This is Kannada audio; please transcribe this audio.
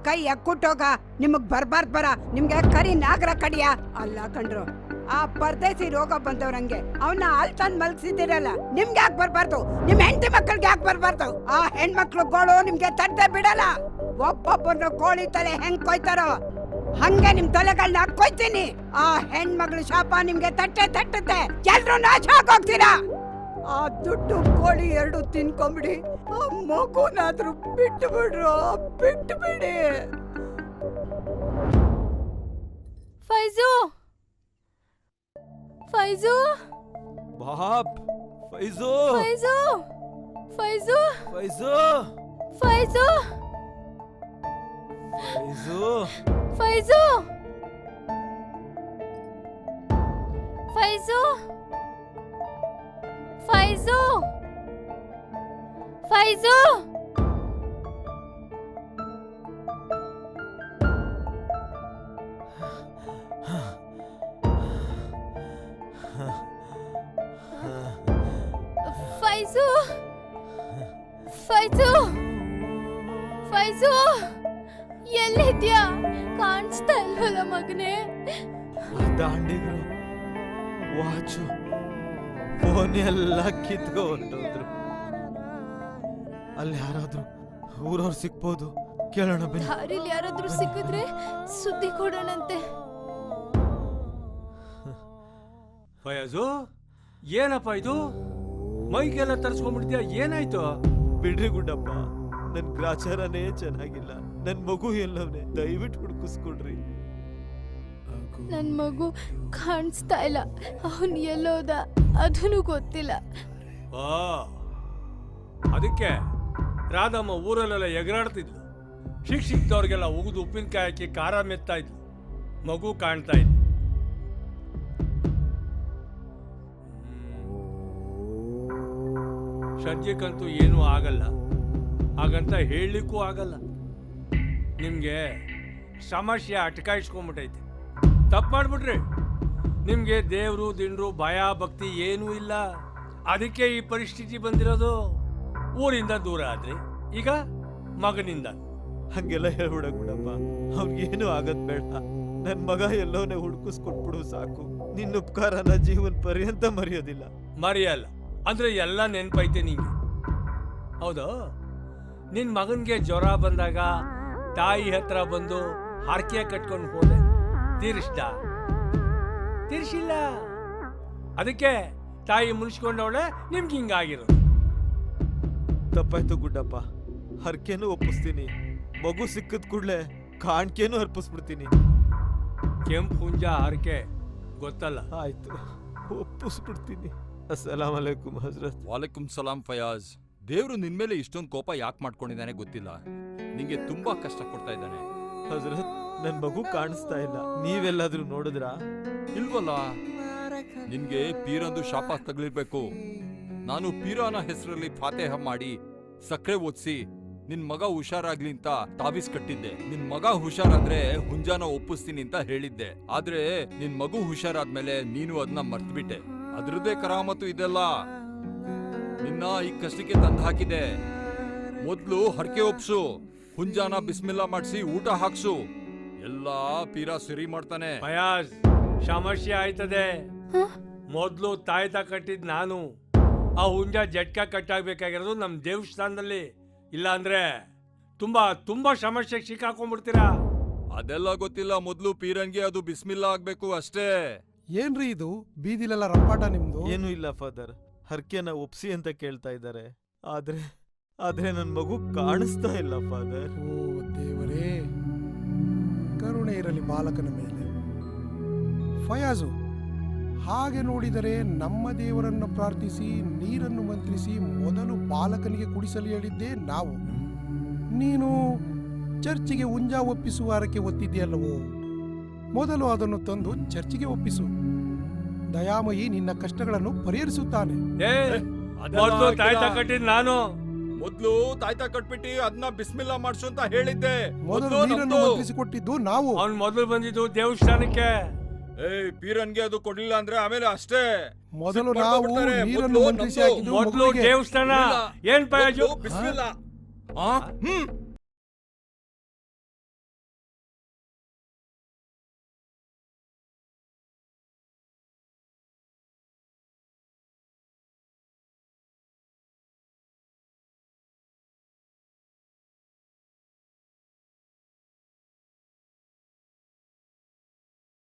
ಕೈ ಕುಟ್ಟೋಗ ನಿಮಗ್ ಬರ್ಬಾರ್ದು ಬರ ನಿಮ್ಗೆ ಕರಿ ನಾಗರ ಕಡಿಯ ಅಲ್ಲ ಕಂಡ್ರು. ಆ ಪರದೇಸಿ ರೋಗ ಬಂದವ್ರಂಗೆ ಅವನ್ನ ಅಲ್ಲಿ ತಂದ್ ಮಲ್ಸಿದಿರಲ್ಲ, ನಿಮ್ಗೆ ಯಾಕೆ ಬರ್ಬಾರ್ದು? ನಿಮ್ ಹೆಂಡತಿ ಮಕ್ಕಳಿಗೆ ಯಾಕೆ ಬರ್ಬಾರ್ದು? ಆ ಹೆಣ್ಮಕ್ಳು ಗೋಳು ನಿಮ್ಗೆ ತಟ್ಟೆ ಬಿಡಲ್ಲ. ಒಬ್ಬೊಬ್ಬರನ್ನ ಕೋಳಿ ತಲೆ ಹೆಂಗ್ ಕೊಯ್ತಾರೋ ಹಂಗೆ ನಿಮ್ ತಲೆಗಳನ್ನ ಕೊಯ್ತೀನಿ. ಆ ಹೆಣ್ಮಕ್ಳು ಶಾಪ ನಿಮ್ಗೆ ತಟ್ಟುತ್ತೆ. ಎಲ್ರು ನಾಶ ಆಗೋಗ್ತೀರಾ. ಆ ದುಡ್ಡು ಕೋಳಿ 2 ತಿನ್ಕೊಂಬಿಡಿ. ಆ ಮಗುನಾದ್ರೂ ಬಿಟ್ಟು ಬಿಡ್ರು, ಬಿಟ್ಟು ಬಿಡಿ. ಫೈಜು ಫೈಜು ಬಾಪ್ ಫೈಜು ಫೈಜು ಫೈಜು ಫೈಜು ಫೈಜು ಫೈಜು ಫೈಜು ಫೈಜು ಫೈಜು ಫೈಜು ಫೈಜು ಫೈಜು ಫೈಜು ಎಲ್ಲಿದ್ಯಾ? ಕಾಣಿಸ್ತಾ ಇಲ್ವಲ್ಲ ಮಗನೇ. ದಾಂಡಿಗರು ವಾಚು ಫೋನ್ ಎಲ್ಲ ಕಿತ್ಕೊ ಹೊರಟೋದ್ರು. ಅಲ್ಲಿ ಯಾರಾದ್ರೂ ಊರವ್ರು ಸಿಕ್ಬೋದು, ಕೇಳೋಣ ಬನ್ನಿ. ದಾರಿಲಿ ಯಾರಾದ್ರೂ ಸಿಕ್ಕಿದ್ರೆ ಸುದ್ದಿ ಕೊಡೋಣಂತೆ. ಫಯಾಜು, ಏನಪ್ಪ ಇದು? ಮೈಗೆಲ್ಲ ತರಿಸ್ಕೊಂಡ್ಬಿಡ್ತೀಯ, ಏನಾಯ್ತು? ಬಿಡ್ರಿ ಗುಡ್ಡಪ್ಪ, ನನ್ ಗ್ರಾಚಾರನೇ ಚೆನ್ನಾಗಿಲ್ಲ. ನನ್ ಮಗು ಎಲ್ಲವನೇ, ದಯವಿಟ್ಟು ಹುಡುಕಿಸ್ಕೊಡ್ರಿ. ನನ್ ಮಗು ಕಾಣಿಸ್ತಾ ಇಲ್ಲ. ಅವನ್ ಎಲ್ಲೋದ ಅದನ್ನು ಗೊತ್ತಿಲ್ಲ. ಅದಕ್ಕೆ ರಾಧಮ್ಮ ಊರಲ್ಲೆಲ್ಲ ಎಗರಾಡ್ತಿದ್ಲು. ಸಿಕ್ದವ್ರಿಗೆಲ್ಲ ಉಗಿದು ಉಪ್ಪಿನಕಾಯಿ ಹಾಕಿ ಖಾರ ಮೆತ್ತಾ ಇದ್ಲು. ಮಗು ಕಾಣ್ತಾ ಇದ್ಲು. ಸದ್ಯಕ್ಕಂತೂ ಏನೂ ಆಗಲ್ಲ, ಹಾಗಂತ ಹೇಳಲಿಕ್ಕೂ ಆಗಲ್ಲ. ನಿಮ್ಗೆ ಸಮಸ್ಯೆ ಅಟಕಾಯಿಸ್ಕೊಂಡ್ಬಿಟ್ಟೈತೆ. ತಪ್ಪು ಮಾಡ್ಬಿಟ್ರಿ. ನಿಮ್ಗೆ ದೇವ್ರು ದಿಂಡ್ರು ಭಯ ಭಕ್ತಿ ಏನೂ ಇಲ್ಲ. ಅದಕ್ಕೆ ಈ ಪರಿಸ್ಥಿತಿ ಬಂದಿರೋದು. ಊರಿಂದ ದೂರ ಆದ್ರಿ, ಈಗ ಮಗನಿಂದ. ಹಂಗೆಲ್ಲ ಹೇಳ್ಬಿಡ ಗುಡಪ್ಪ, ಅವ್ನಿಗೇನು ಆಗದ್ ಬೇಡ. ನನ್ ಮಗ ಎಲ್ಲೋನೆ ಹುಡುಕಿಸ್ಕೊಟ್ಬಿಡು ಸಾಕು. ನಿನ್ನ ಉಪಕಾರನ ಜೀವನ ಪರ್ಯಂತ ಮರೆಯೋದಿಲ್ಲ. ಮರೆಯಲ್ಲ ಅಂದ್ರೆ ಎಲ್ಲ ನೆನ್ಪೈತೆ ನಿಂಗೆ, ಹೌದು? ನಿನ್ ಮಗನ್ಗೆ ಜ್ವರ ಬಂದಾಗ ತಾಯಿ ಹತ್ರ ಬಂದು ಹರಕೆ ಕಟ್ಕೊಂಡು ಹೋದೆ, ತೀರಿಸಿಲ್ಲ. ಅದಕ್ಕೆ ತಾಯಿ ಮುನ್ಸ್ಕೊಂಡವಳೆ, ನಿಮ್ಗೆ ಹಿಂಗಾಗಿರೋದು. ತಪ್ಪಾಯ್ತು ಗುಡ್ಡಪ್ಪ, ಹರ್ಕೆನೂ ಒಪ್ಪಿಸ್ತೀನಿ. ಮಗು ಸಿಕ್ಕದ್ ಕೂಡ್ಲೆ ಕಾಣ್ಕೆನೂ ಅರ್ಪಿಸ್ಬಿಡ್ತೀನಿ. ಕೆಂಪು ಹುಂಜ ಹರಕೆ ಗೊತ್ತಲ್ಲ? ಆಯ್ತು, ಒಪ್ಪಿಸ್ಬಿಡ್ತೀನಿ. ಅಸ್ಸಲಾಂ ಅಲೈಕುಂ ಹಜರತ್. ವಾಲೇಕುಂ ಸಲಾಂ ಫಯಾಜ್. ದೇವ್ರು ನಿನ್ ಮೇಲೆ ಇಷ್ಟೊಂದು ಕೋಪ ಯಾಕೆ ಮಾಡ್ಕೊಂಡಿದ್ದಾನೆ ಗೊತ್ತಿಲ್ಲ. ನಿಂಗೆ ತುಂಬಾ ಕಷ್ಟ ಕೊಡ್ತಾ ಇದ್ದಾನೆ. ಹಜರತ್, ನನ್ ಮಗು ಕಾಣಿಸ್ತಾ ಇಲ್ಲ. ನೀವೆಲ್ಲಾದ್ರೂ ನೋಡಿದ್ರಾ? ಇಲ್ವಲ್ಲ. ನಿನ್ಗೆ ಪೀರಂದು ಶಾಪ ತಗಲಿರ್ಬೇಕು. ನಾನು ಪೀರಾನ ಹೆಸರಲ್ಲಿ ಫಾತೆಹ ಮಾಡಿ ಸಕ್ರೆ ಓದಿಸಿ ನಿನ್ ಮಗ ಹುಷಾರಾಗ್ಲಿ ಅಂತ ತಾವೀಸ್ ಕಟ್ಟಿದ್ದೆ. ನಿನ್ ಮಗ ಹುಷಾರಾದ್ರೆ ಹುಂಜಾನ ಒಪ್ಪಿಸ್ತೀನಿ ಅಂತ ಹೇಳಿದ್ದೆ. ಆದ್ರೆ ನಿನ್ ಮಗು ಹುಷಾರಾದ್ಮೇಲೆ ನೀನು ಅದನ್ನ ಮರ್ತ್ಬಿಟ್ಟೆ. ಅದ್ರದ್ದೇ ಕರಾಮತ್ತು ಇದೆಲ್ಲ. ನಿನ್ನ ಈ ಕಷ್ಟಕ್ಕೆ ತಂದು ಹಾಕಿದೆ. ಮೊದ್ಲು ಹರಕೆ ಒಪ್ಸು, ಹುಂಜಾನ ಬಿಸ್ಮಿಲ್ಲಾ ಮಾಡಿಸಿ ಊಟ ಹಾಕ್ಸು. ಎಲ್ಲಾ ಪೀರಾ ಸರಿ ಮಾಡ್ತಾನೆ. ಫಯಾಜ್, ಸಮಸ್ಯೆ ಆಯ್ತದೆ. ಮೊದ್ಲು ತಾಯ್ತ ಕಟ್ಟಿದ್ ನಾನು. ಆ ಹುಂಜ ಜಟ್ಕ ಕಟ್ಟಾಗ್ಬೇಕಾಗಿರೋದು ನಮ್ ದೇವಸ್ಥಾನದಲ್ಲಿ. ಇಲ್ಲ ಅಂದ್ರೆ ತುಂಬಾ ತುಂಬಾ ಸಮಸ್ಯೆಗೆ ಸಿಕ್ಕಾಕೊಂಡ್ಬಿಡ್ತೀರಾ. ಅದೆಲ್ಲ ಗೊತ್ತಿಲ್ಲ. ಮೊದ್ಲು ಪೀರನ್ಗೆ ಅದು ಬಿಸ್ಮಿಲ್ಲಾ ಆಗ್ಬೇಕು ಅಷ್ಟೇ. ಏನ್ರಿ ಇದು ಬೀದಿಲೆಲ್ಲ ರಂಪಾಟ ನಿಮ್ದು? ಏನೂ ಇಲ್ಲ ಫಾದರ್, ಹರ್ಕೆನ ಒಪ್ಸಿ ಅಂತ ಕೇಳ್ತಾ ಇದ್ದಾರೆ. ಆದ್ರೆ ನನ್ ಮಗು ಕಾಣಿಸ್ತಾ ಇಲ್ಲ ಫಾದರ್. ಓ ದೇವರೇ, ಕರುಣೆ ಇರಲಿ ಬಾಲಕನ ಮೇಲೆ. ಫಯಾಜು, ಹಾಗೆ ನೋಡಿದರೆ ನಮ್ಮ ದೇವರನ್ನು ಪ್ರಾರ್ಥಿಸಿ ನೀರನ್ನು ಮಂತ್ರಿಸಿ ಮೊದಲು ಬಾಲಕನಿಗೆ ಕುಡಿಸಲು ಹೇಳಿದ್ದೇ ನಾವು. ನೀನು ಚರ್ಚಿಗೆ ಹುಂಜ ಒಪ್ಪಿಸುವ ಹರಕೆ ಒತ್ತಿದೆಯಲ್ಲವೋ, ಮೊದಲು ಅದನ್ನು ತಂದು ಚರ್ಚಿಗೆ ಒಪ್ಪಿಸು. ದಯಾಮಯಿ ನಿನ್ನ ಕಷ್ಟಗಳನ್ನು ಪರಿಹರಿಸುತ್ತಾನೆ. ಮೊದ್ಲು ತಾಯ್ತ ಕಟ್ಟಿದ್ ನಾನು. ಮೊದ್ಲು ತಾಯ್ತ ಕಟ್ಬಿಟ್ಟು ಅದನ್ನ ಬಿಸ್ಮಿಲ್ಲಾ ಮಾಡ್ಸು ಅಂತ ಹೇಳಿದ್ದೆ. ಮೊದಲು ನೀರನ್ನು ಮಂತ್ರಿಸಿಕೊಟ್ಟಿದ್ದು ನಾವು. ಅವ್ನು ಮೊದಲು ಬಂದಿದ್ದು ದೇವಸ್ಥಾನಕ್ಕೆ. ಪೀರನ್ಗೆ ಅದು ಕೊಡ್ಲಿಲ್ಲ ಅಂದ್ರೆ ಆಮೇಲೆ ಅಷ್ಟೇ. ಮೊದಲು ನಾವು ನೀರನ್ನು ಮಂತ್ರಿಸಿ ಹಾಕಿದ್ದು ಮೊದಲು ದೇವಸ್ಥಾನ. ಏನ್ ಫಯಾಜು? ಬಿಸ್ಮಿಲ್ಲಾ.